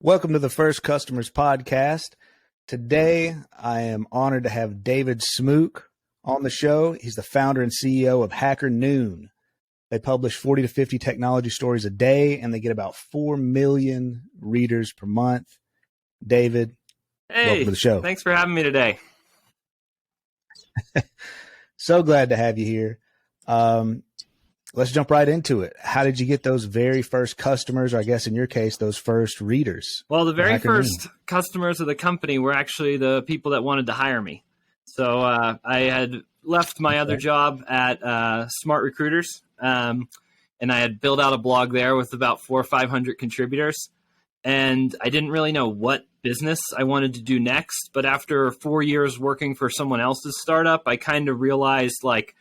Welcome to the First Customers Podcast. Today, I am honored to have David Smooke on the show. He's the founder and CEO of HackerNoon. They publish 40 to 50 technology stories a day, and they get about 4 million readers per month. David, welcome to the show. Thanks for having me today. So glad to have you here. Let's jump right into it. How did you get those very first customers, or I guess in your case, those first readers? Well, the very first customers of the company were actually the people that wanted to hire me. So I had left my other job at Smart Recruiters, and I had built out a blog there with about 400 or 500 contributors. And I didn't really know what business I wanted to do next. But after 4 years working for someone else's startup, I kind of realized, like,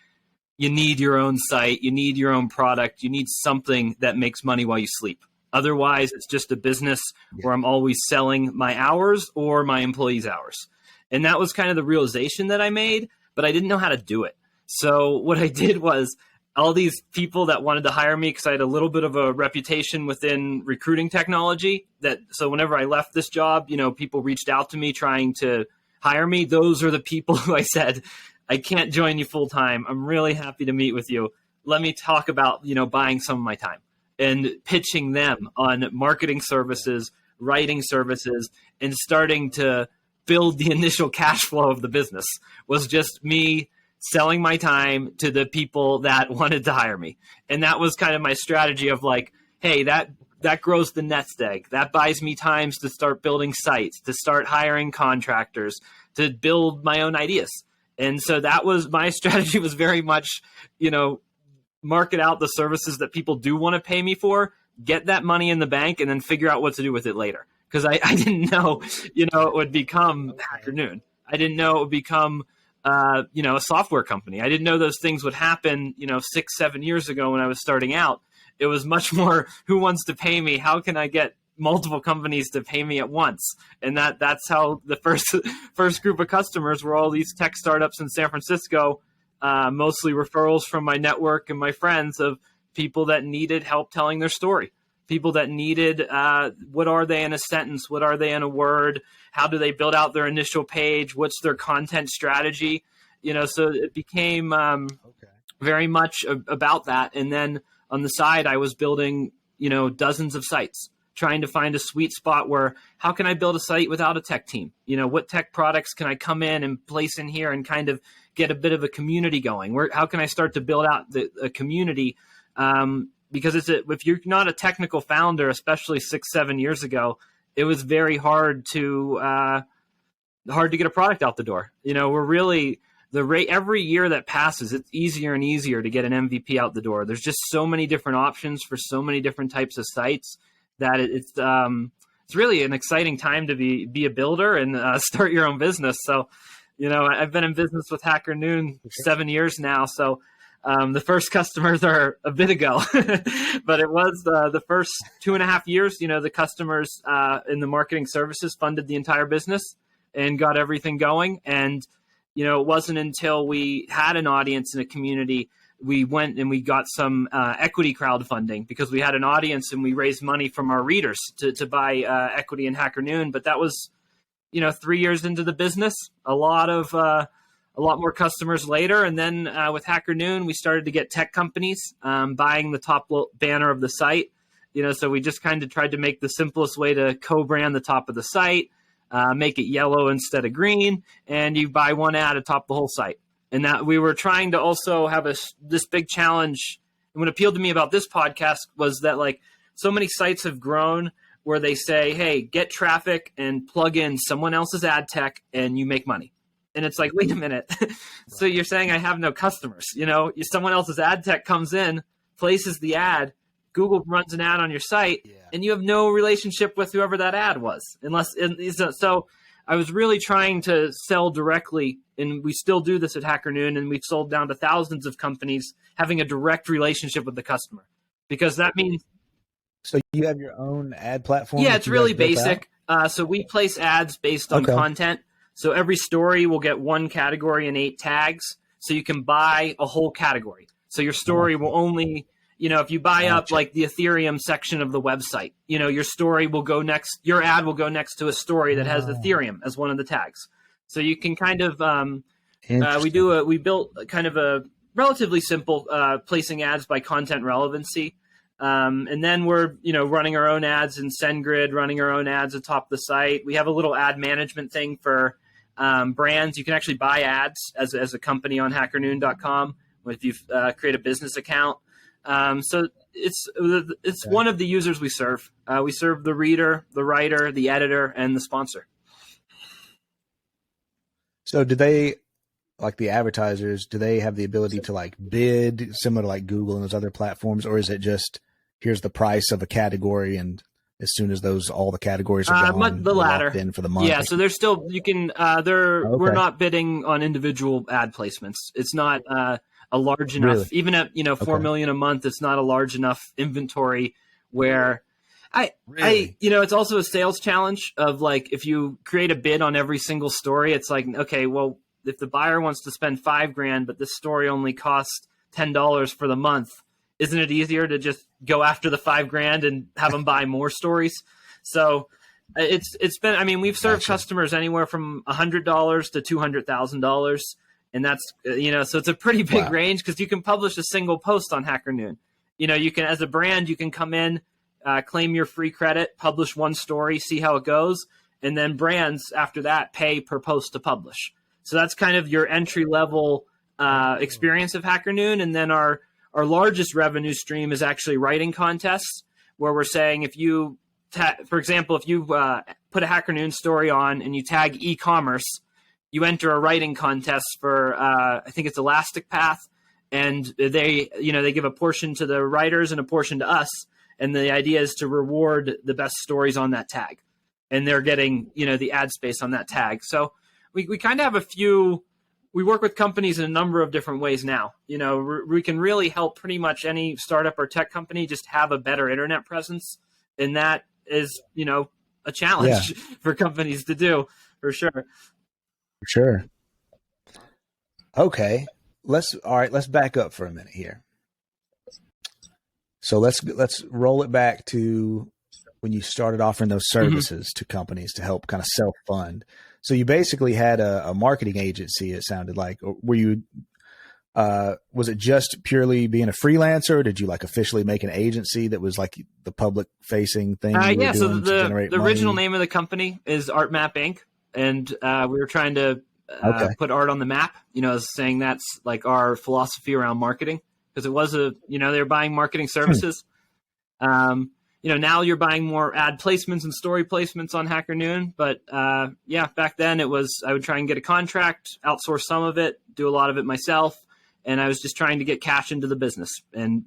you need your own site, you need your own product, you need something that makes money while you sleep. Otherwise, it's just a business where I'm always selling my hours or my employees' hours. And that was kind of the realization that I made, but I didn't know how to do it. So what I did was all these people that wanted to hire me, because I had a little bit of a reputation within recruiting technology, so whenever I left this job, people reached out to me trying to hire me. Those are the people who I said, I can't join you full time. I'm really happy to meet with you. Let me talk about, buying some of my time, and pitching them on marketing services, writing services, and starting to build the initial cash flow of the business was just me selling my time to the people that wanted to hire me. And that was kind of my strategy of like, hey, that grows the nest egg. That buys me times to start building sites, to start hiring contractors, to build my own ideas. And so that was my strategy, was very much, market out the services that people do want to pay me for, get that money in the bank, and then figure out what to do with it later. Because I didn't know, it would become HackerNoon. I didn't know it would become, a software company. I didn't know those things would happen, 6-7 years ago when I was starting out. It was much more, who wants to pay me? How can I get multiple companies to pay me at once? And that's how the first group of customers were all these tech startups in San Francisco, mostly referrals from my network and my friends of people that needed help telling their story. People that needed, what are they in a sentence? What are they in a word? How do they build out their initial page? What's their content strategy? So it became very much about that. And then on the side, I was building, dozens of sites, trying to find a sweet spot where, how can I build a site without a tech team? What tech products can I come in and place in here and kind of get a bit of a community going? How can I start to build out a community? Because if you're not a technical founder, especially 6-7 years ago, it was very hard to get a product out the door. We're really, the rate every year that passes, it's easier and easier to get an MVP out the door. There's just so many different options for so many different types of sites that it's really an exciting time to be a builder and start your own business. So, I've been in business with HackerNoon 7 years now. So the first customers are a bit ago, but it was the first 2.5 years, the customers in the marketing services funded the entire business and got everything going. And, it wasn't until we had an audience and a community, we went and we got some equity crowdfunding, because we had an audience and we raised money from our readers to buy equity in HackerNoon. But that was, 3 years into the business, a lot more customers later. And then with HackerNoon, we started to get tech companies buying the top banner of the site. So we just kind of tried to make the simplest way to co-brand the top of the site, make it yellow instead of green, and you buy one ad atop the whole site. And that we were trying to also have this big challenge. And what appealed to me about this podcast was that, like, so many sites have grown where they say, hey, get traffic and plug in someone else's ad tech and you make money. And it's like, wait a minute. So you're saying I have no customers, someone else's ad tech comes in, places the ad, Google runs an ad on your site, and you have no relationship with whoever that ad was. So I was really trying to sell directly, and we still do this at HackerNoon, and we've sold down to thousands of companies having a direct relationship with the customer, because that means. So you have your own ad platform? Yeah, it's really basic. So we place ads based on content. So every story will get one category and 8 tags. So you can buy a whole category. So your story will only, if you buy up Gotcha. like the Ethereum section of the website, your story will go next, your ad will go next to a story that has Ethereum as one of the tags. So you can kind of, we built kind of a relatively simple placing ads by content relevancy. And then we're, running our own ads in SendGrid, running our own ads atop the site. We have a little ad management thing for brands. You can actually buy ads as a company on HackerNoon.com if you create a business account. So it's one of the users we serve. We serve the reader, the writer, the editor, and the sponsor. So do they, like the advertisers, do they have the ability to like bid similar to like Google and those other platforms, or is it just here's the price of a category and as soon as all the categories are gone, the latter in for the month? Yeah, so there's still, you can, we're not bidding on individual ad placements. It's not a large enough, Really? even at, $4 million a month, it's not a large enough inventory where it's also a sales challenge of like, if you create a bid on every single story, it's like, okay, well, if the buyer wants to spend $5,000, but this story only costs $10 for the month, isn't it easier to just go after the $5,000 and have them buy more stories? So it's been, I mean, we've served customers anywhere from $100 to $200,000. And that's, so it's a pretty big range because you can publish a single post on HackerNoon. You can, as a brand, you can come in, claim your free credit, publish one story, see how it goes. And then brands after that pay per post to publish. So that's kind of your entry level experience of HackerNoon. And then our largest revenue stream is actually writing contests, where we're saying if you, for example, if you put a HackerNoon story on and you tag e-commerce, you enter a writing contest for, I think it's Elastic Path, and they give a portion to the writers and a portion to us. And the idea is to reward the best stories on that tag. And they're getting, the ad space on that tag. So we kind of have we work with companies in a number of different ways now. We can really help pretty much any startup or tech company just have a better internet presence. And that is, a challenge for companies to do, for sure. For sure. Okay. Let's back up for a minute here. So let's roll it back to when you started offering those services to companies to help kind of self-fund. So you basically had a marketing agency, it sounded like. Were you, was it just purely being a freelancer, or did you like officially make an agency that was like the public facing thing? So the original name of the company is ArtMap Inc. And we were trying to put art on the map, saying that's like our philosophy around marketing, because it was they were buying marketing services. Now you're buying more ad placements and story placements on HackerNoon. But back then I would try and get a contract, outsource some of it, do a lot of it myself. And I was just trying to get cash into the business and,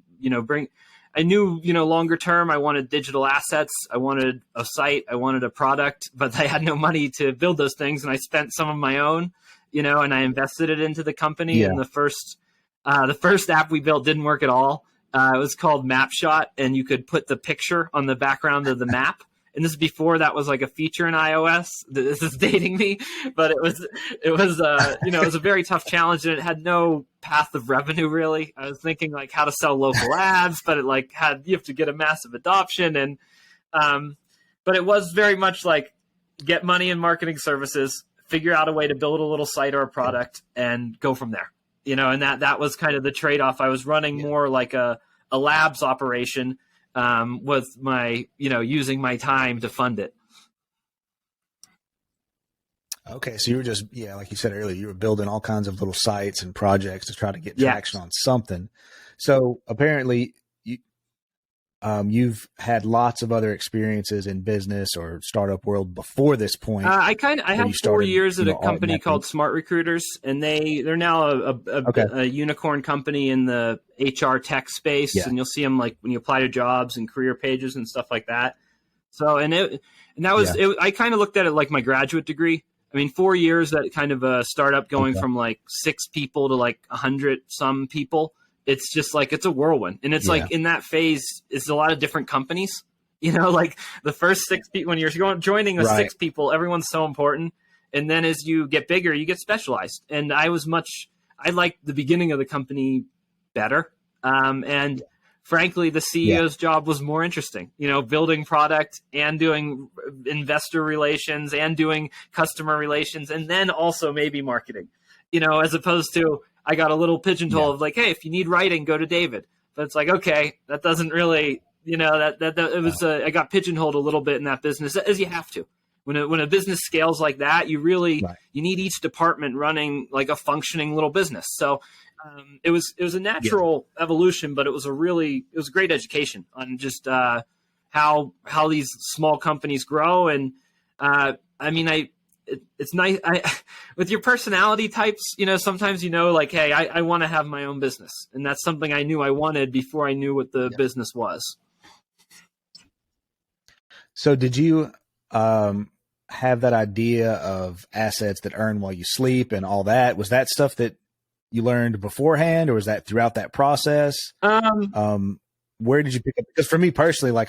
I knew, longer term, I wanted digital assets. I wanted a site. I wanted a product, but I had no money to build those things. And I spent some of my own, and I invested it into the company. And the first app we built didn't work at all. It was called Mapshot, and you could put the picture on the background of the map. And this is before that was like a feature in iOS. This is dating me, but it was it was a very tough challenge, and it had no path of revenue really. I was thinking like how to sell local ads, but you have to get a massive adoption, and but it was very much like get money in marketing services, figure out a way to build a little site or a product, and go from there. And that was kind of the trade-off. I was running more like a labs operation. With my, using my time to fund it. Okay. So you were just, like you said earlier, you were building all kinds of little sites and projects to try to get traction on something. So apparently you've had lots of other experiences in business or startup world before this point. I have 4 years at a company called Smart Recruiters, and they're now a unicorn company in the HR tech space. Yeah. And you'll see them like when you apply to jobs and career pages and stuff like that. So, I kind of looked at it like my graduate degree. I mean, 4 years at kind of a startup going from like 6 people to like 100 some people. It's just like, it's a whirlwind. And it's like in that phase, it's a lot of different companies, like the first 6 people, when you're joining with 6 people, everyone's so important. And then as you get bigger, you get specialized. And I liked the beginning of the company better. And frankly, the CEO's job was more interesting, building product and doing investor relations and doing customer relations, and then also maybe marketing, as opposed to I got a little pigeonhole of like, hey, if you need writing, go to David. But it's like, okay, that doesn't really, I got pigeonholed a little bit in that business, as you have to. When a business scales like that, you need each department running like a functioning little business. So it was a natural evolution, but it was a great education on just how these small companies grow. And it's nice with your personality types, sometimes, like, hey, I want to have my own business. And that's something I knew I wanted before I knew what the business was. So did you have that idea of assets that earn while you sleep and all that? Was that stuff that you learned beforehand, or was that throughout that process? Where did you pick up? Because for me personally,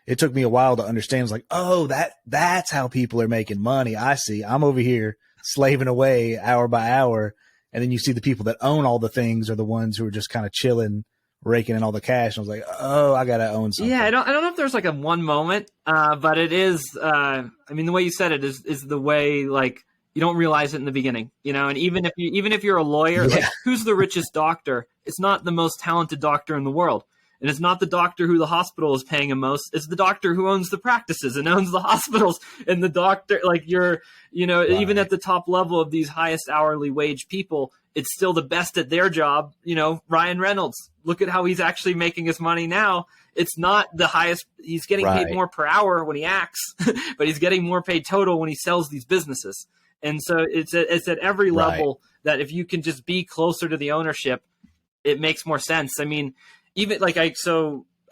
it took me a while to understand. It's like, oh, that's how people are making money. I see. I'm over here slaving away hour by hour. And then you see the people that own all the things are the ones who are just kind of chilling, raking in all the cash. And I was like, oh, I got to own something. Yeah. I don't know if there's like a one moment, but it is, the way you said it is the way, like, you don't realize it in the beginning, and even if you're a lawyer, like, who's the richest doctor? It's not the most talented doctor in the world. And it's not the doctor who the hospital is paying him most. It's the doctor who owns the practices and owns the hospitals. And the doctor, like, even at the top level of these highest hourly wage people, it's still the best at their job. Ryan Reynolds, look at how he's actually making his money now. It's not the highest. He's getting paid more per hour when he acts, but he's getting more paid total when he sells these businesses. And so it's at every level that if you can just be closer to the ownership, it makes more sense. I mean, even like I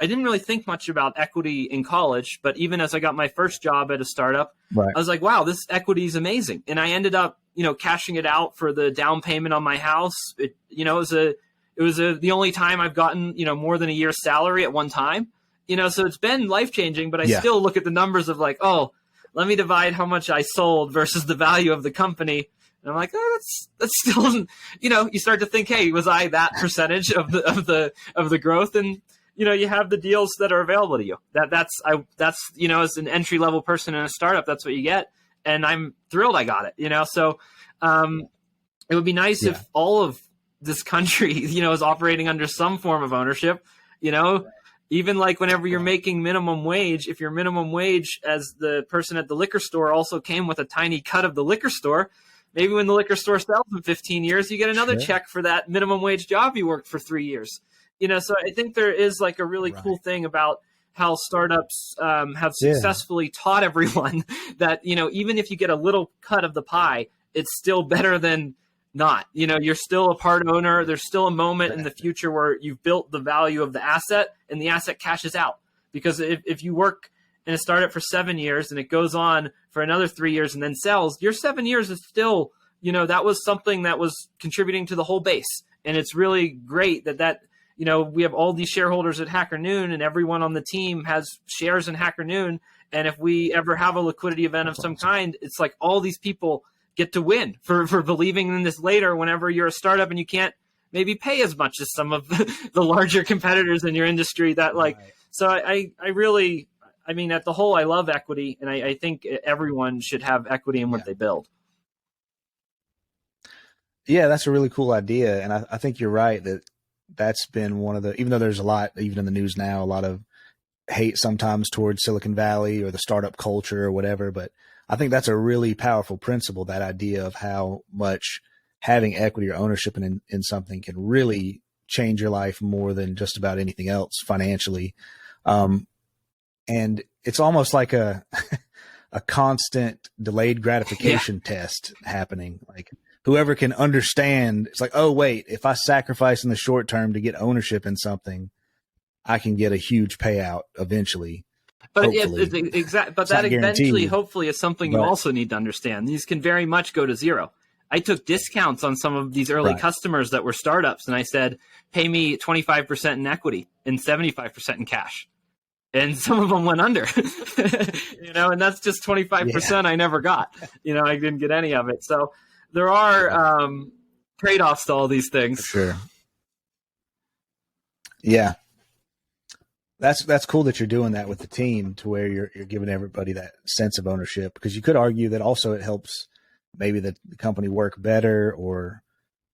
didn't really think much about equity in college, but even as I got my first job at a startup, I was like, wow, this equity is amazing. And I ended up, cashing it out for the down payment on my house. It was the only time I've gotten, more than a year's salary at one time, so it's been life-changing, but I still look at the numbers of like, oh, let me divide how much I sold versus the value of the company. And I'm like, oh, that's still, you start to think, hey, was I that percentage of the growth? And, you have the deals that are available to you. That's as an entry level person in a startup, that's what you get. And I'm thrilled I got it, so it would be nice if all of this country, is operating under some form of ownership, even like whenever you're making minimum wage, if your minimum wage as the person at the liquor store also came with a tiny cut of the liquor store, maybe when the liquor store sells in 15 years, you get another check for that minimum wage job you worked for 3 years. So I think there is like a really cool thing about how startups have successfully taught everyone that, even if you get a little cut of the pie, it's still better than not. You're still a part owner. There's still a moment in the future where you've built the value of the asset and the asset cashes out. Because if you work in a startup for 7 years and it goes on for another 3 years and then sells, your 7 years is still, that was something that was contributing to the whole base. And it's really great that we have all these shareholders at HackerNoon and everyone on the team has shares in HackerNoon. And if we ever have a liquidity event of some kind, it's like all these people get to win for believing in this later whenever you're a startup and you can't maybe pay as much as some of the larger competitors in your industry so I really, at the whole, I love equity, and I think everyone should have equity in what they build. Yeah, that's a really cool idea. And I think you're right that's been one of the, even though there's a lot, even in the news now, a lot of hate sometimes towards Silicon Valley or the startup culture or whatever, but I think that's a really powerful principle, that idea of how much having equity or ownership in something can really change your life more than just about anything else financially. And it's almost like a constant delayed gratification test happening. Like whoever can understand, it's like, oh, wait, if I sacrifice in the short term to get ownership in something, I can get a huge payout eventually. But that eventually, hopefully, is something you also need to understand. These can very much go to zero. I took discounts on some of these early customers that were startups, and I said, pay me 25% in equity and 75% in cash. And some of them went under, and that's just 25% I never got. I didn't get any of it. So there are trade-offs to all these things. For sure. Yeah. That's cool that you're doing that with the team to where you're giving everybody that sense of ownership, because you could argue that also it helps maybe the company work better, or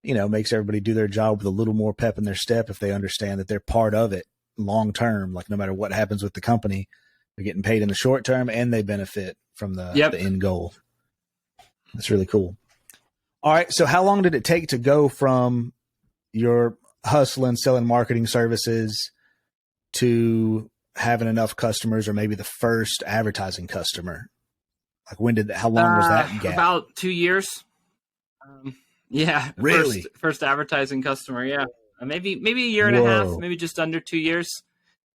makes everybody do their job with a little more pep in their step if they understand that they're part of it long term. Like no matter what happens with the company, they're getting paid in the short term and they benefit from the end goal. That's really cool. All right. So how long did it take to go from your hustling, selling marketing services to having enough customers, or maybe the first advertising customer? Like how long was that gap? About 2 years. Yeah. Really? First advertising customer. Yeah. Maybe a year and a half, maybe just under 2 years.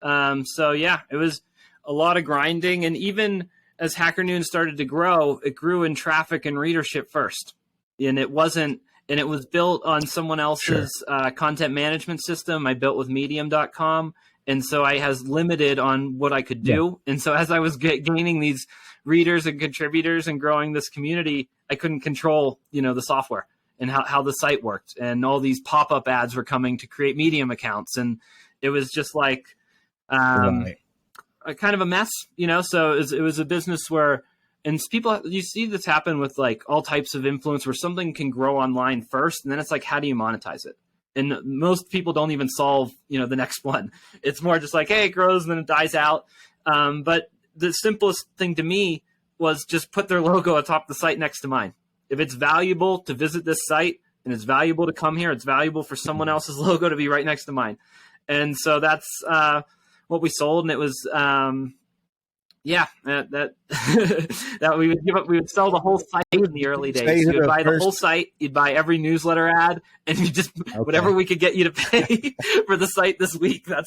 So yeah, it was a lot of grinding. And even as HackerNoon started to grow, it grew in traffic and readership first. And it was built on someone else's content management system I built with medium.com. And so I was limited on what I could do. Yeah. And so as I was gaining these readers and contributors and growing this community, I couldn't control, the software and how the site worked. And all these pop-up ads were coming to create Medium accounts. And it was just like kind of a mess, So it was a business where, and people, you see this happen with like all types of influence, where something can grow online first, and then it's like, how do you monetize it? And most people don't even solve, the next one. It's more just like, hey, it grows and then it dies out. But the simplest thing to me was just put their logo atop the site next to mine. If it's valuable to visit this site and it's valuable to come here, it's valuable for someone else's logo to be right next to mine. And so that's what we sold. And it was, that we would give up. We would sell the whole site in the early days. You would buy the whole site. You'd buy every newsletter ad, and you just whatever we could get you to pay for the site this week. That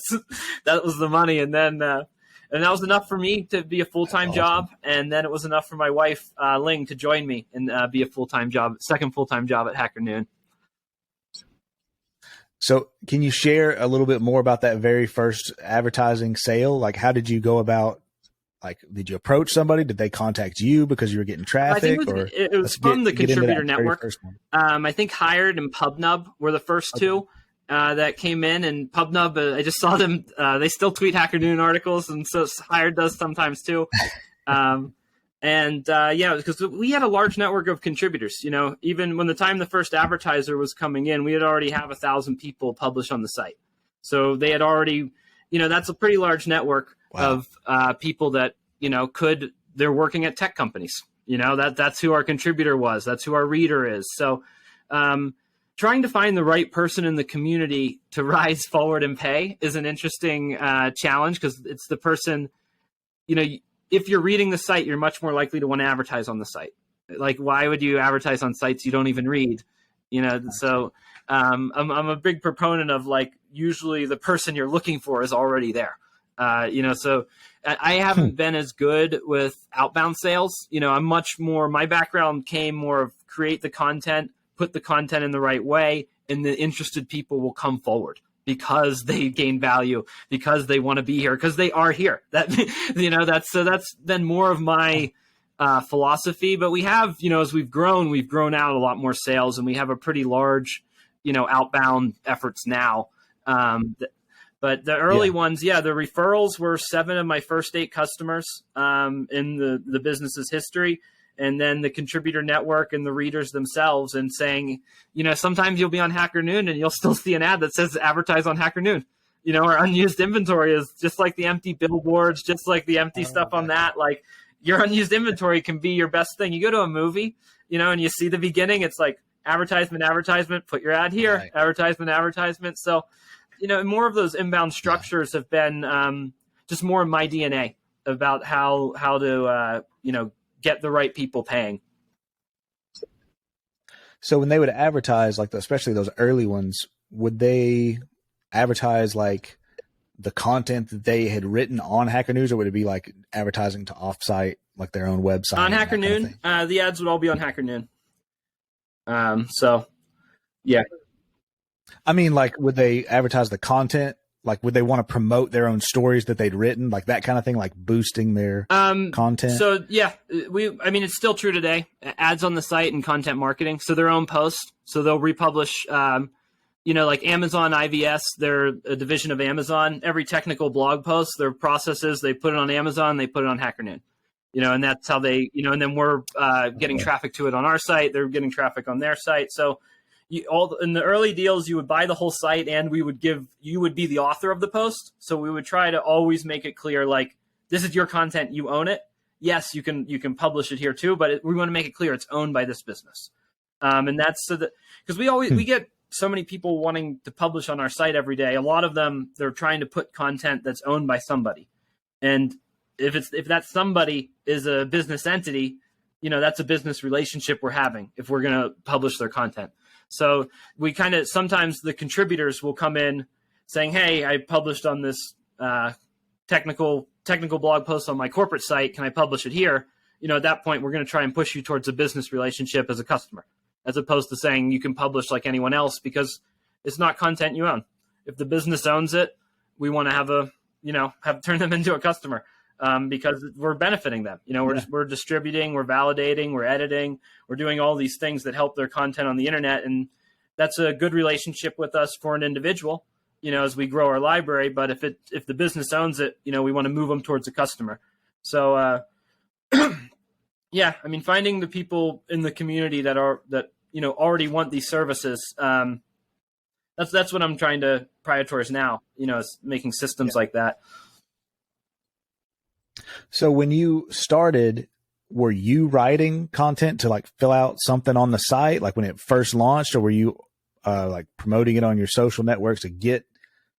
was the money, and then that was enough for me to be a full-time job, and then it was enough for my wife Ling to join me and be a second full-time job at HackerNoon. So can you share a little bit more about that very first advertising sale? Like, how did you go about? Like, did you approach somebody? Did they contact you because you were getting traffic? It was from the contributor network. I think Hired and PubNub were the first two that came in. And PubNub, I just saw them. They still tweet HackerNoon articles, and so Hired does sometimes too. Because we had a large network of contributors. Even when the first advertiser was coming in, we had already have 1,000 people publish on the site. So they had already, that's a pretty large network. Wow. Of people that, they're working at tech companies, that's who our contributor was. That's who our reader is. So trying to find the right person in the community to rise forward and pay is an interesting challenge, because it's the person, if you're reading the site, you're much more likely to want to advertise on the site. Like, why would you advertise on sites you don't even read? So I'm a big proponent of, like, usually the person you're looking for is already there. So I haven't been as good with outbound sales. I'm much more, my background came more of create the content, put the content in the right way, and the interested people will come forward because they gain value, because they want to be here, because they are here. That's been more of my philosophy. But we have, as we've grown out a lot more sales, and we have a pretty large, outbound efforts now. But the early ones, the referrals were 7 of my first 8 customers in the business's history. And then the contributor network and the readers themselves, and saying, sometimes you'll be on HackerNoon and you'll still see an ad that says advertise on HackerNoon. Our unused inventory is just like the empty billboards, just like the empty stuff on that. Like, your unused inventory can be your best thing. You go to a movie, and you see the beginning, it's like advertisement, put your ad here, right. Advertisement. So, more of those inbound structures have been just more of my DNA about how to, get the right people paying. So when they would advertise, like especially those early ones, would they advertise like the content that they had written on HackerNoon, or would it be like advertising to offsite, like their own website? On HackerNoon, kind of the ads would all be on HackerNoon. So, yeah. I mean, like, would they advertise the content? Like, would they want to promote their own stories that they'd written, like that kind of thing, like boosting their content? So, yeah, it's still true today. Ads on the site and content marketing. So their own posts. So they'll republish like Amazon IVS, they're a division of Amazon. Every technical blog post, their process is they put it on Amazon, they put it on HackerNoon. And that's how they, and then we're getting traffic to it on our site. They're getting traffic on their site. So in the early deals, you would buy the whole site, and you would be the author of the post. So we would try to always make it clear, like, this is your content, you own it. Yes, you can publish it here too, but we want to make it clear it's owned by this business. And that's so that, because we get so many people wanting to publish on our site every day. A lot of them, they're trying to put content that's owned by somebody. And if that somebody is a business entity, that's a business relationship we're having if we're going to publish their content. So we sometimes the contributors will come in saying, hey, I published on this technical blog post on my corporate site. Can I publish it here? At that point, we're going to try and push you towards a business relationship as a customer, as opposed to saying you can publish like anyone else, because it's not content you own. If the business owns it, we want to turn them into a customer. Because we're benefiting them. We're distributing, we're validating, we're editing, we're doing all these things that help their content on the internet. And that's a good relationship with us for an individual, as we grow our library. But if the business owns it, we want to move them towards a customer. So, yeah, I mean, finding the people in the community that already want these services. That's what I'm trying to prioritize now, is making systems like that. So when you started, were you writing content to like fill out something on the site, like when it first launched, or were you like promoting it on your social networks to get?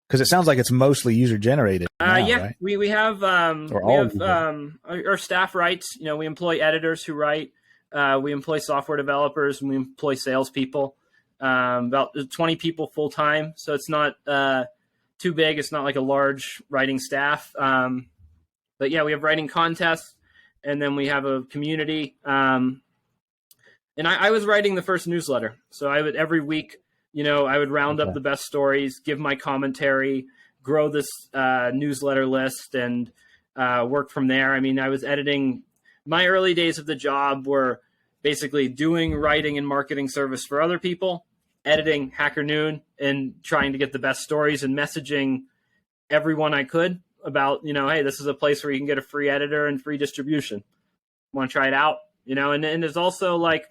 Because it sounds like it's mostly user generated. Yeah, right? we have our staff writes. We employ editors who write. We employ software developers, and we employ salespeople. About 20 people full time, so it's not too big. It's not like a large writing staff. But yeah, we have writing contests, and then we have a community. And I was writing the first newsletter. So I would every week, I would round up the best stories, give my commentary, grow this newsletter list, and work from there. I mean, I was editing. My early days of the job were basically doing writing and marketing service for other people, editing HackerNoon, and trying to get the best stories and messaging everyone I could about, hey, this is a place where you can get a free editor and free distribution. Want to try it out? And there's also like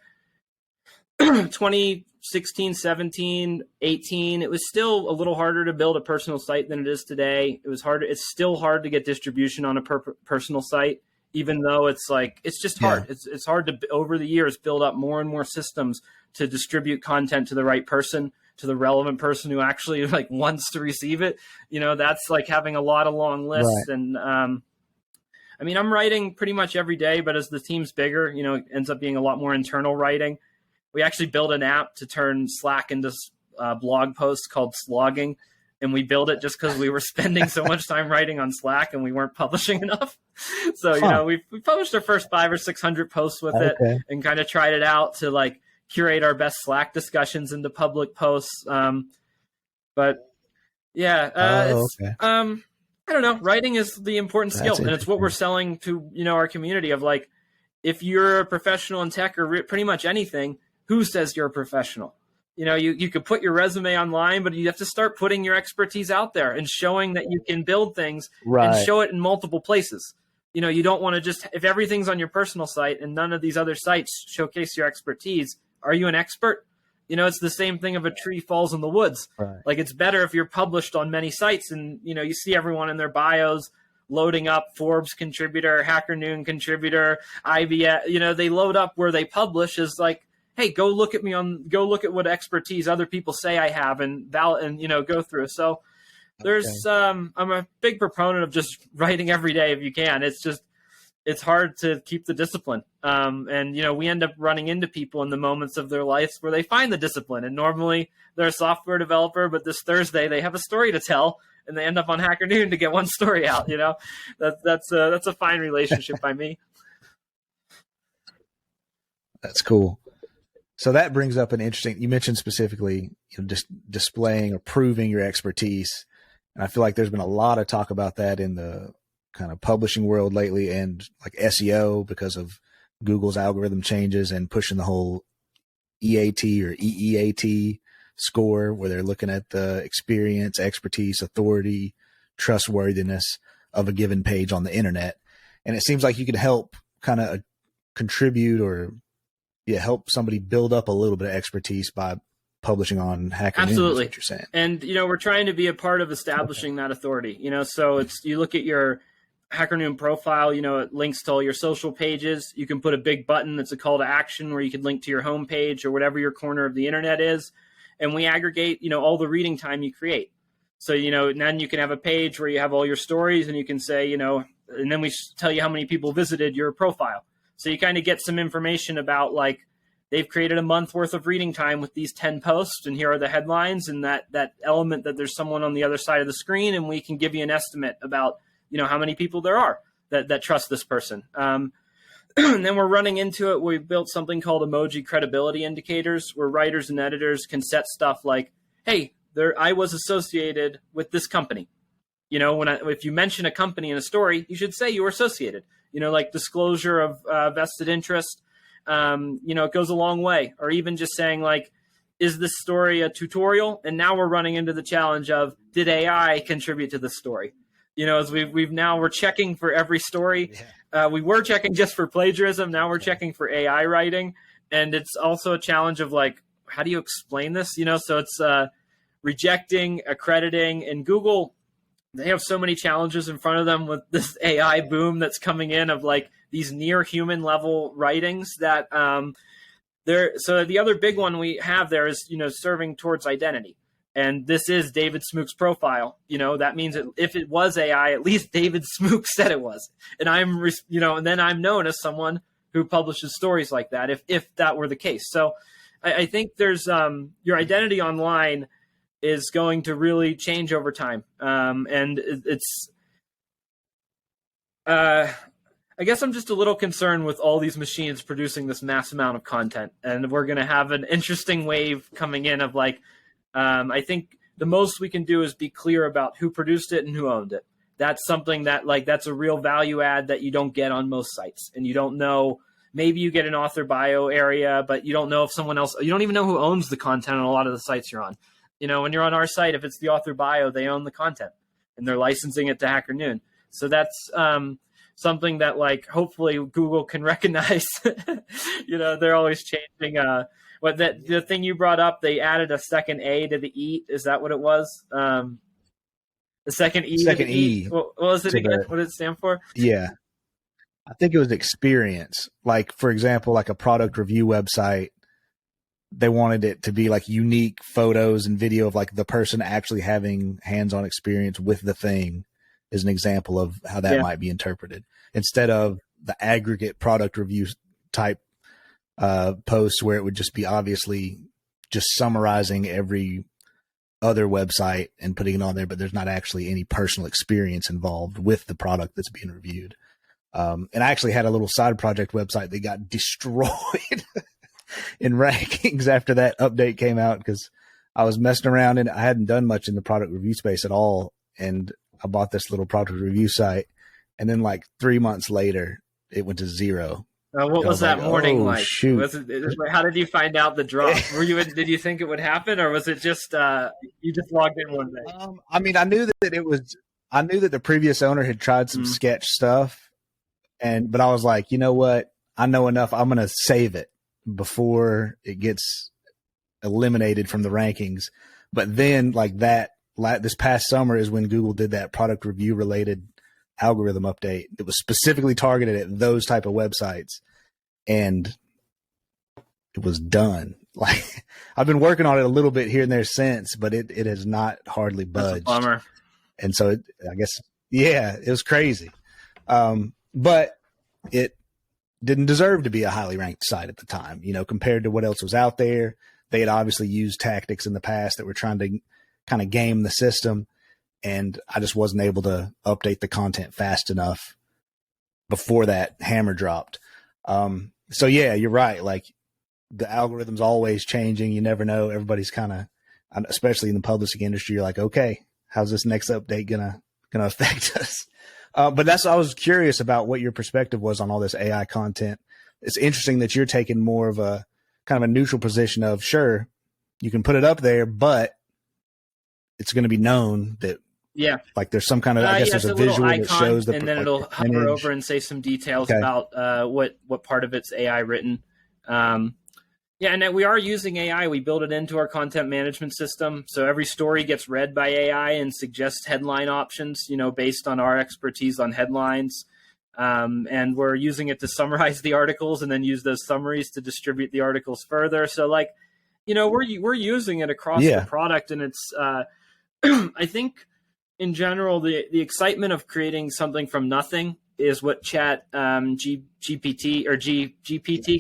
2016, 17, 18, it was still a little harder to build a personal site than it is today. It was harder. It's still hard to get distribution on a personal site, even though it's just hard. Yeah. It's hard to, over the years, build up more and more systems to distribute content to the right person, to the relevant person who actually wants to receive it. That's like having a lot of long lists. Right. And I mean, I'm writing pretty much every day, but as the team's bigger, it ends up being a lot more internal writing. We actually built an app to turn Slack into blog posts called Slogging. And we built it just because we were spending so much time writing on Slack and we weren't publishing enough. So, we published our first 500 or 600 posts with it and kind of tried it out to curate our best Slack discussions into public posts. But yeah, I don't know. Writing is the important skill, and it's what we're selling to, our community of if you're a professional in tech or pretty much anything, who says you're a professional? You could put your resume online, but you have to start putting your expertise out there and showing that you can build things and show it in multiple places. You don't want to just, if everything's on your personal site and none of these other sites showcase your expertise, are you an expert? It's the same thing if a tree falls in the woods. Right. It's better if you're published on many sites and, you see everyone in their bios loading up Forbes contributor, HackerNoon contributor, IBS, they load up where they publish is hey, go look at what expertise other people say I have and go through. So there's, I'm a big proponent of just writing every day if you can. It's hard to keep the discipline. And we end up running into people in the moments of their lives where they find the discipline. And normally they're a software developer, but this Thursday they have a story to tell and they end up on HackerNoon to get one story out. That's a fine relationship by me. That's cool. So that brings up an interesting, you mentioned specifically, just displaying or proving your expertise. And I feel like there's been a lot of talk about that in the kind of publishing world lately and SEO because of Google's algorithm changes and pushing the whole EAT or EEAT score where they're looking at the experience, expertise, authority, trustworthiness of a given page on the internet. And it seems like you can help kind of contribute or help somebody build up a little bit of expertise by publishing on HackerNoon. Absolutely. Is what you're saying. And, we're trying to be a part of establishing that authority, so you look at your HackerNoon profile, it links to all your social pages. You can put a big button that's a call to action where you could link to your homepage or whatever your corner of the internet is. And we aggregate, all the reading time you create. So, and then you can have a page where you have all your stories and you can say, and then we tell you how many people visited your profile. So you kind of get some information about like, they've created a month worth of reading time with these 10 posts, and here are the headlines and that element that there's someone on the other side of the screen, and we can give you an estimate about, how many people there are that trust this person. And then we're running into it. We built something called emoji credibility indicators, where writers and editors can set stuff like, hey, I was associated with this company. If you mention a company in a story, you should say you were associated, like disclosure of vested interest. It goes a long way. Or even just saying like, is this story a tutorial? And now we're running into the challenge of, did AI contribute to the story? As we're checking for every story. Yeah. We were checking just for plagiarism. Now we're checking for AI writing. And it's also a challenge of like, how do you explain this? So it's rejecting, accrediting, and Google, they have so many challenges in front of them with this AI boom that's coming in of like these near human level writings that so the other big one we have there is, serving towards identity. And this is David Smooke's profile. That means that if it was AI, at least David Smooke said it was. And and then I'm known as someone who publishes stories like that, if that were the case. So I think there's your identity online is going to really change over time. And it's, I guess I'm just a little concerned with all these machines producing this mass amount of content. And we're going to have an interesting wave coming in of like, I think the most we can do is be clear about who produced it and who owned it. That's something that that's a real value add that you don't get on most sites. And you don't know, maybe you get an author bio area, but you don't know if someone else, you don't even know who owns the content on a lot of the sites you're on. When you're on our site, if it's the author bio, they own the content and they're licensing it to HackerNoon. So that's something that hopefully Google can recognize. They're always changing. The thing you brought up, they added a second A to the E. Is that what it was? The second E. Second E. What was it again? What did it stand for? Yeah. I think it was experience. Like, for example, like a product review website, they wanted it to be like unique photos and video of like the person actually having hands-on experience with the thing is an example of how that might be interpreted, instead of the aggregate product review type posts where it would just be obviously just summarizing every other website and putting it on there, but there's not actually any personal experience involved with the product that's being reviewed. And I actually had a little side project website that got destroyed in rankings after that update came out, because I was messing around and I hadn't done much in the product review space at all. And I bought this little product review site, and then 3 months later it went to 0. What was that morning like? Shoot. How did you find out the drop? Did you think it would happen, or was it just you just logged in one day? I knew that I knew that the previous owner had tried some sketch stuff, but I was like, you know what? I know enough. I'm going to save it before it gets eliminated from the rankings. But then this past summer is when Google did that product review related algorithm update. It was specifically targeted at those type of websites, and it was done. I've been working on it a little bit here and there since, but it has not hardly budged. That's a bummer. And so I guess, it was crazy. But it didn't deserve to be a highly ranked site at the time, compared to what else was out there. They had obviously used tactics in the past that were trying to kind of game the system. And I just wasn't able to update the content fast enough before that hammer dropped. So yeah, you're right. The algorithm's always changing. You never know. Everybody's kind of, especially in the publishing industry, you're like, okay, how's this next update gonna affect us? But I was curious about what your perspective was on all this AI content. It's interesting that you're taking more of a kind of a neutral position of, sure, you can put it up there, but it's going to be known that like there's some kind of, I guess there's a visual that shows the, and then it'll hover over and say some details about what part of it's AI written. And we are using AI. We build it into our content management system. So every story gets read by AI and suggests headline options, based on our expertise on headlines. And we're using it to summarize the articles and then use those summaries to distribute the articles further. So we're using it across the product, and it's, I think in general, the excitement of creating something from nothing is what GPT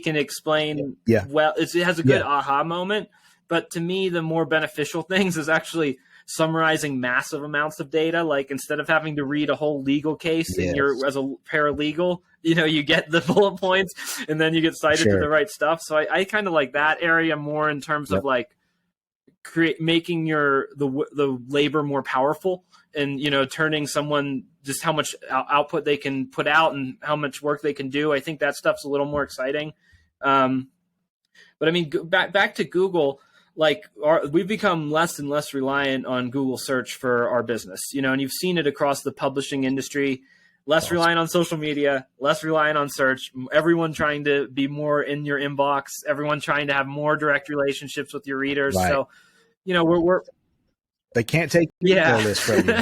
can explain. Well, it has a good aha moment, but to me, the more beneficial things is actually summarizing massive amounts of data. Like instead of having to read a whole legal case and you're as a paralegal, you get the bullet points and then you get cited to the right stuff. So I kind of like that area more in terms of like making the labor more powerful, and turning someone just how much output they can put out and how much work they can do. I think that stuff's a little more exciting. But I mean, back to Google, we've become less and less reliant on Google search for our business, and you've seen it across the publishing industry, less reliant on social media, less reliant on search, everyone trying to be more in your inbox, everyone trying to have more direct relationships with your readers. Right. So, we're they can't take the email list from you.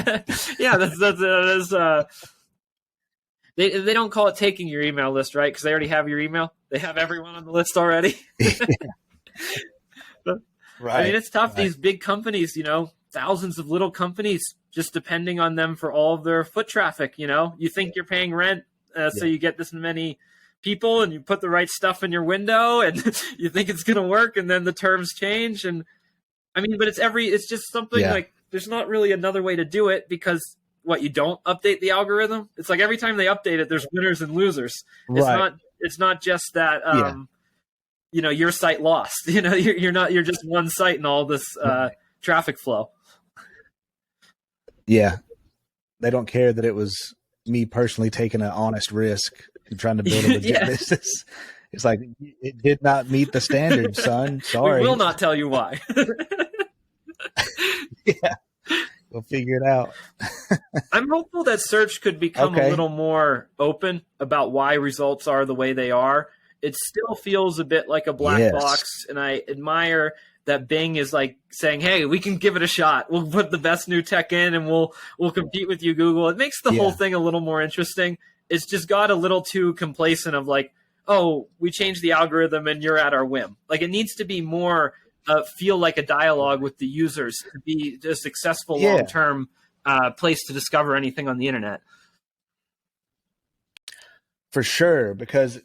They don't call it taking your email list, right? Because they already have your email. They have everyone on the list already. Right. I mean, it's tough. Right. These big companies, thousands of little companies just depending on them for all of their foot traffic. You think you're paying rent, so you get this many people, and you put the right stuff in your window, and you think it's going to work, and then the terms change. And I mean, but it's just something like there's not really another way to do it, because you don't update the algorithm. It's like every time they update it, there's winners and losers. Right. It's not just that. Your site lost. You're just one site in all this traffic flow. Yeah, they don't care that it was me personally taking an honest risk and trying to build a legit business. It's like, it did not meet the standards, son. Sorry. We will not tell you why. We'll figure it out. I'm hopeful that search could become a little more open about why results are the way they are. It still feels a bit like a black box, and I admire that Bing is like saying, "Hey, we can give it a shot. We'll put the best new tech in, and we'll compete with you, Google." It makes the whole thing a little more interesting. It's just got a little too complacent of like, "Oh, we changed the algorithm, and you're at our whim." Like, it needs to be more feel like a dialogue with the users to be a successful long-term place to discover anything on the internet. For sure, because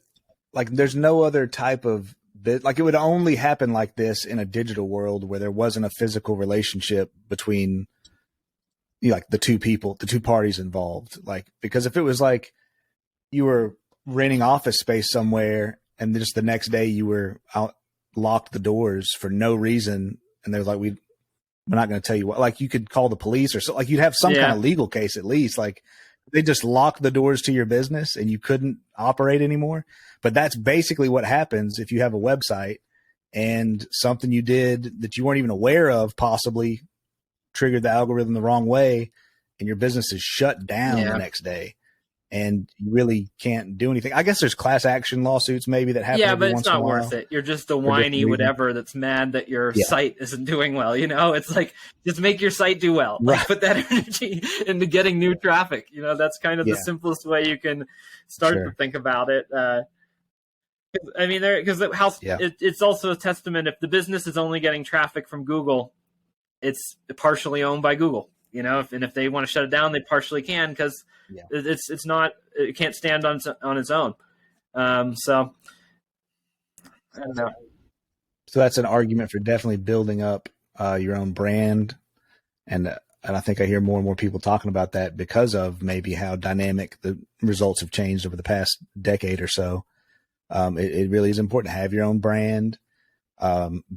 there's no other type of it would only happen like this in a digital world where there wasn't a physical relationship between the two parties involved. Because if it was like you were renting office space somewhere and just the next day you were out, locked the doors for no reason, and they're like, we're not going to tell you what, you could call the police or so, you'd have some kind of legal case at least. They just locked the doors to your business and you couldn't operate anymore. But that's basically what happens if you have a website and something you did that you weren't even aware of possibly triggered the algorithm the wrong way, and your business is shut down the next day and you really can't do anything. I guess there's class action lawsuits maybe that happen. Yeah, but it's not worth it. You're just a whiny whatever that's mad that your site isn't doing well. It's like, just make your site do well. Put that energy into getting new traffic. That's kind of the simplest way you can start to think about it. I mean, it's also a testament. If the business is only getting traffic from Google, it's partially owned by Google. If they want to shut it down, they partially can, because it can't stand on its own. So I don't know. So that's an argument for definitely building up your own brand, and I think I hear more and more people talking about that because of maybe how dynamic the results have changed over the past decade or so. It really is important to have your own brand,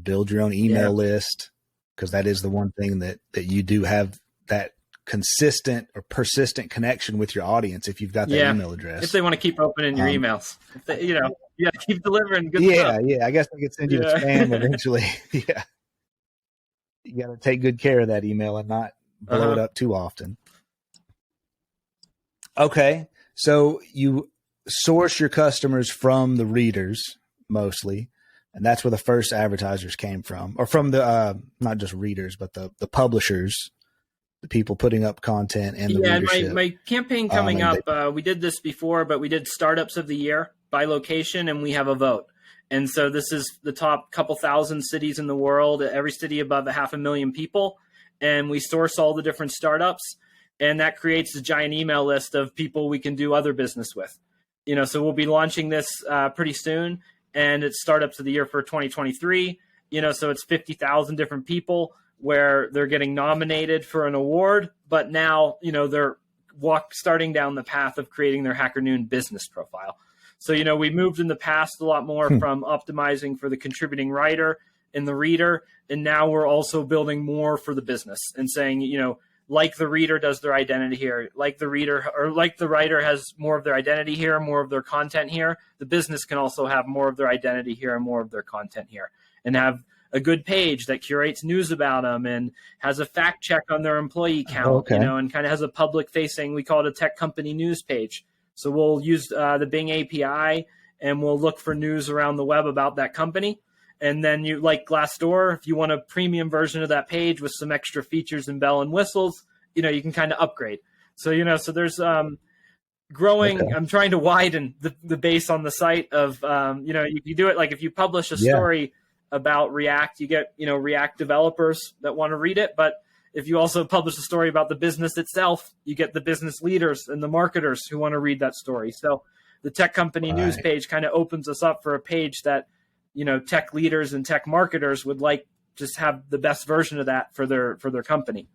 build your own email list, because that is the one thing that you do have that consistent or persistent connection with your audience if you've got that email address. If they want to keep opening your emails, if they, you got to keep delivering good stuff. Yeah. I guess they could send you to spam eventually. You got to take good care of that email and not blow it up too often. Okay. So you source your customers from the readers mostly, and that's where the first advertisers came from, or from the not just readers, but the publishers, the people putting up content and the readership. My campaign coming up, we did this before, but we did startups of the year by location, and we have a vote. And so this is the top couple thousand cities in the world, every city above 500,000 people, and we source all the different startups, and that creates a giant email list of people we can do other business with. So we'll be launching this pretty soon, and it's startups of the year for 2023. So it's 50,000 different people where they're getting nominated for an award, but now they're starting down the path of creating their HackerNoon business profile. So we moved in the past a lot more from optimizing for the contributing writer and the reader, and now we're also building more for the business and saying like the reader does their identity here, like the reader or like the writer has more of their identity here, more of their content here, the business can also have more of their identity here and more of their content here, and have a good page that curates news about them and has a fact check on their employee count, and kind of has a public facing, we call it a tech company news page. So we'll use the Bing API and we'll look for news around the web about that company. And then you, like Glassdoor, if you want a premium version of that page with some extra features and bell and whistles, you can kind of upgrade. So, so there's growing. Okay. I'm trying to widen the base on the site of, you do it like if you publish a story about React, you get, React developers that want to read it. But if you also publish a story about the business itself, you get the business leaders and the marketers who want to read that story. So the tech company news page kind of opens us up for a page that, tech leaders and tech marketers would like just have the best version of that for their company.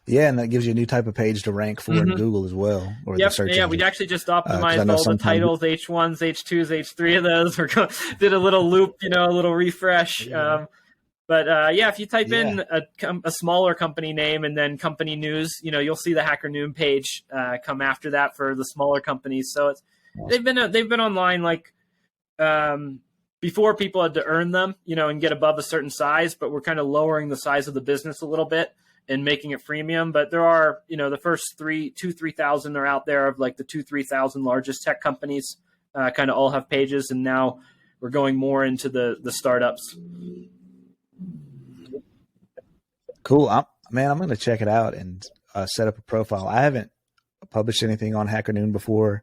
Yeah, and that gives you a new type of page to rank for in Google as well. Or the search engine. We actually just optimized all the titles, H1s, H2s, H3 of those. We did a little loop, a little refresh. Yeah. If you type in a smaller company name and then company news, you'll see the HackerNoon page come after that for the smaller companies. So they've been online like before people had to earn them, and get above a certain size, but we're kind of lowering the size of the business a little bit and making it freemium. But there are, the first 3,000 are out there of like the 3,000 largest tech companies kind of all have pages. And now we're going more into the startups. Cool. I'm going to check it out and set up a profile. I haven't published anything on HackerNoon before.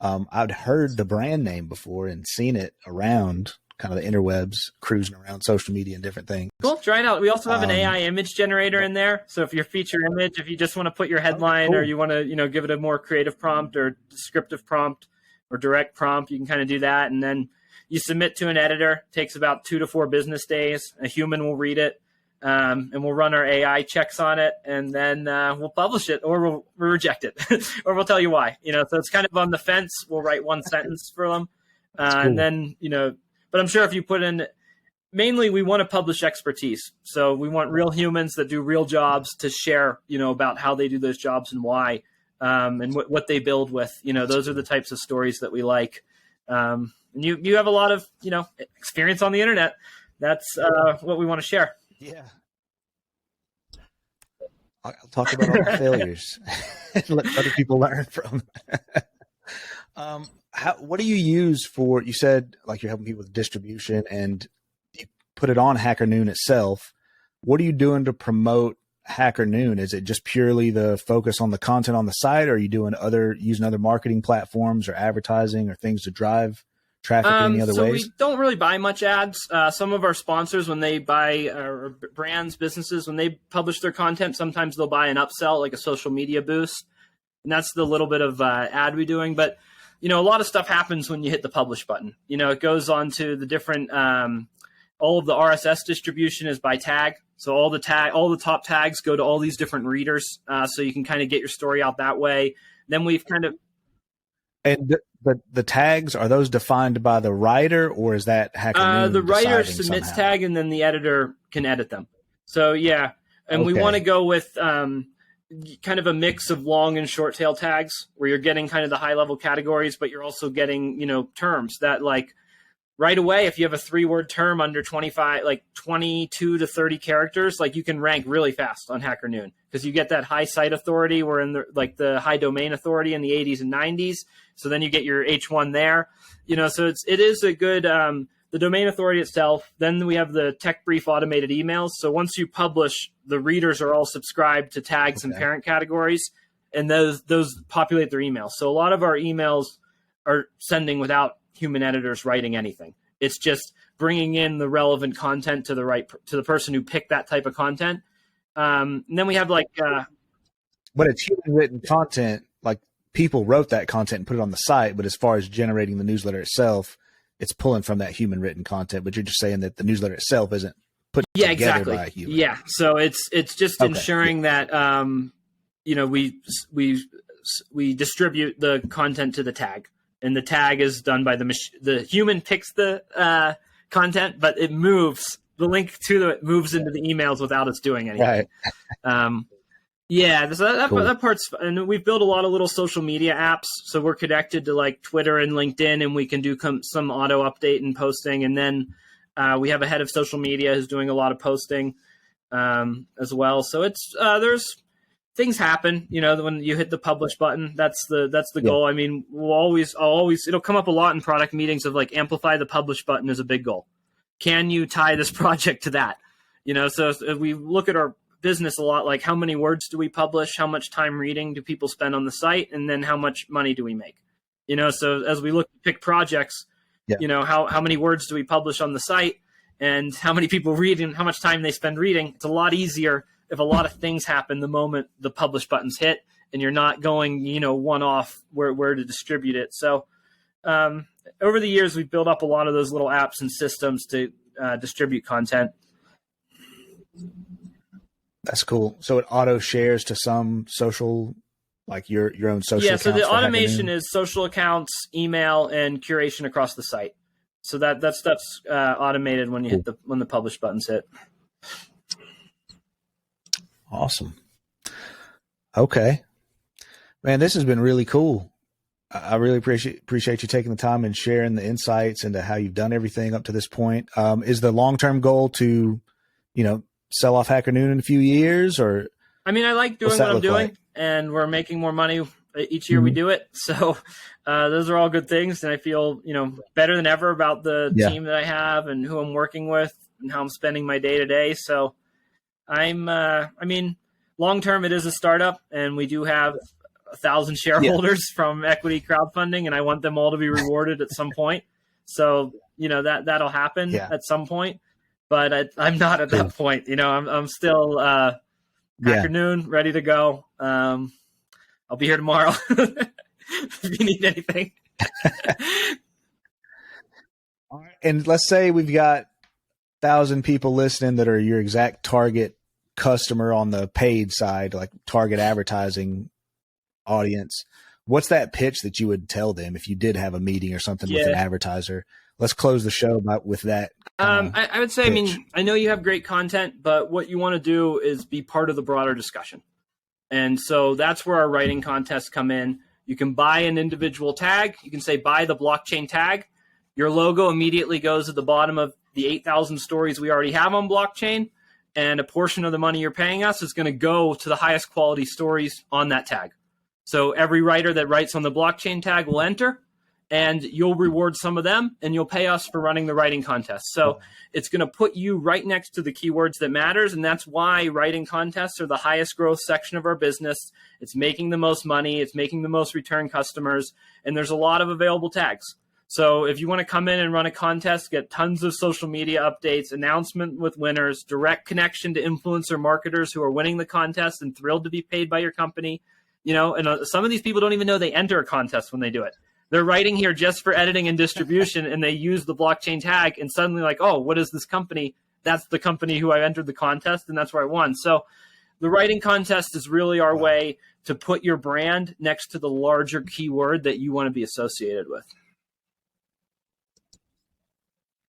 I'd heard the brand name before and seen it around kind of the interwebs, cruising around social media and different things. Cool. Try it out. We also have an AI image generator in there. So if your feature image, if you just want to put your headline or you want to, give it a more creative prompt or descriptive prompt or direct prompt, you can kind of do that. And then you submit to an editor. It takes about 2 to 4 business days. A human will read it. And we'll run our AI checks on it, and then we'll publish it, or we'll reject it, or we'll tell you why. So it's kind of on the fence. We'll write one sentence for them, cool. And then But I'm sure if you put in, mainly we want to publish expertise. So we want real humans that do real jobs to share, about how they do those jobs and why, and what they build with. Those are the types of stories that we like. And you have a lot of experience on the internet. That's what we want to share. Yeah. I'll talk about all the failures and let other people learn from. What do you use for, you said like you're helping people with distribution and you put it on HackerNoon itself. What are you doing to promote HackerNoon? Is it just purely the focus on the content on the site, or are you doing using other marketing platforms or advertising or things to drive traffic in any other ways? We don't really buy much ads. Some of our sponsors, when they buy, or brands, businesses, when they publish their content, sometimes they'll buy an upsell, like a social media boost. And that's the little bit of ad we're doing. But, a lot of stuff happens when you hit the publish button. It goes on to the different, all of the RSS distribution is by tag. So all the top tags go to all these different readers. So you can kind of get your story out that way. Then we've kind of, and the tags, are those defined by the writer, or is that HackerNoon? The writer submits tag, and then the editor can edit them. So yeah, and we want to go with kind of a mix of long and short tail tags, where you're getting kind of the high level categories, but you're also getting terms that like right away, if you have a 3-word term under 25, like 22 to 30 characters, like you can rank really fast on HackerNoon because you get that high site authority. We're in the high domain authority in the 80s and 90s. So then you get your H1 there, so it is a good, the domain authority itself. Then we have the tech brief automated emails. So once you publish, the readers are all subscribed to tags and parent categories, and those populate their emails. So a lot of our emails are sending without human editors writing anything. It's just bringing in the relevant content to the person who picked that type of content. And then we have but it's human written content. Like people wrote that content and put it on the site. But as far as generating the newsletter itself, it's pulling from that human written content. But you're just saying that the newsletter itself isn't put together by a human. Yeah. So it's just ensuring that, we distribute the content to the tag. And the tag is done by the human picks the content, but it moves. The link to it moves into the emails without us doing anything. Right. That part's, and we've built a lot of little social media apps. So we're connected to like Twitter and LinkedIn, and we can do some auto update and posting. And then we have a head of social media who's doing a lot of posting as well. So it's there's things happen, when you hit the publish button. That's the goal. I mean, it'll come up a lot in product meetings of like amplify the publish button is a big goal. Can you tie this project to that? So if we look at our business a lot, like how many words do we publish? How much time reading do people spend on the site? And then how much money do we make? So as we look to pick projects, how many words do we publish on the site and how many people read and how much time they spend reading? It's a lot easier if a lot of things happen the moment the publish button's hit and you're not going, one off where to distribute it. So over the years, we've built up a lot of those little apps and systems to distribute content. That's cool. So it auto shares to some social, like your own social accounts. Yeah, so the automation is social accounts, email, and curation across the site. So that stuff's automated when you hit when the publish button's hit. Awesome. Okay, man, this has been really cool. I really appreciate you taking the time and sharing the insights into how you've done everything up to this point. Is the long-term goal to, sell off HackerNoon in a few years, or? I mean, I like doing what I'm doing, and we're making more money each year we do it. So those are all good things, and I feel better than ever about the team that I have and who I'm working with and how I'm spending my day to day. So long term, it is a startup, and we do have 1,000 shareholders from equity crowdfunding, and I want them all to be rewarded at some point. So, that'll happen at some point, but I'm not at that point. I'm still HackerNoon, ready to go. I'll be here tomorrow if you need anything. All right. And let's say we've got 1,000 people listening that are your exact target customer on the paid side, like target advertising audience. What's that pitch that you would tell them if you did have a meeting or something with an advertiser? Let's close the show with that. I would say, pitch. I know you have great content, but what you want to do is be part of the broader discussion. And so that's where our writing contests come in. You can buy an individual tag. You can say, buy the blockchain tag. Your logo immediately goes at the bottom of the 8,000 stories we already have on blockchain. And a portion of the money you're paying us is going to go to the highest quality stories on that tag. So every writer that writes on the blockchain tag will enter, and you'll reward some of them, and you'll pay us for running the writing contest. So it's going to put you right next to the keywords that matters, and that's why writing contests are the highest growth section of our business. It's making the most money. It's making the most return customers, and there's a lot of available tags. So if you want to come in and run a contest, get tons of social media updates, announcement with winners, direct connection to influencer marketers who are winning the contest and thrilled to be paid by your company, and some of these people don't even know they enter a contest when they do it. They're writing here just for editing and distribution, and they use the blockchain tag, and suddenly like, oh, what is this company? That's the company who I entered the contest, and that's where I won. So the writing contest is really our way to put your brand next to the larger keyword that you want to be associated with.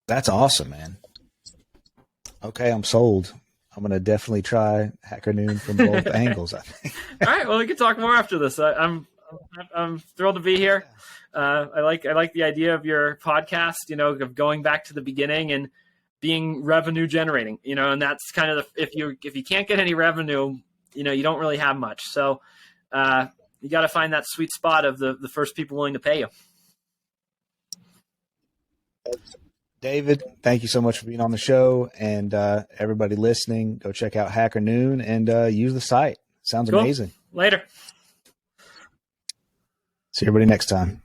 That's awesome, man. Okay, I'm sold. I'm going to definitely try HackerNoon from both angles, I think. All right, well, we can talk more after this. I'm I'm thrilled to be here. I like the idea of your podcast, of going back to the beginning and being revenue generating, and that's kind of if you can't get any revenue, you don't really have much. So you got to find that sweet spot of the first people willing to pay you. David, thank you so much for being on the show, and everybody listening, go check out HackerNoon and use the site. Sounds cool. Amazing. Later. See everybody next time.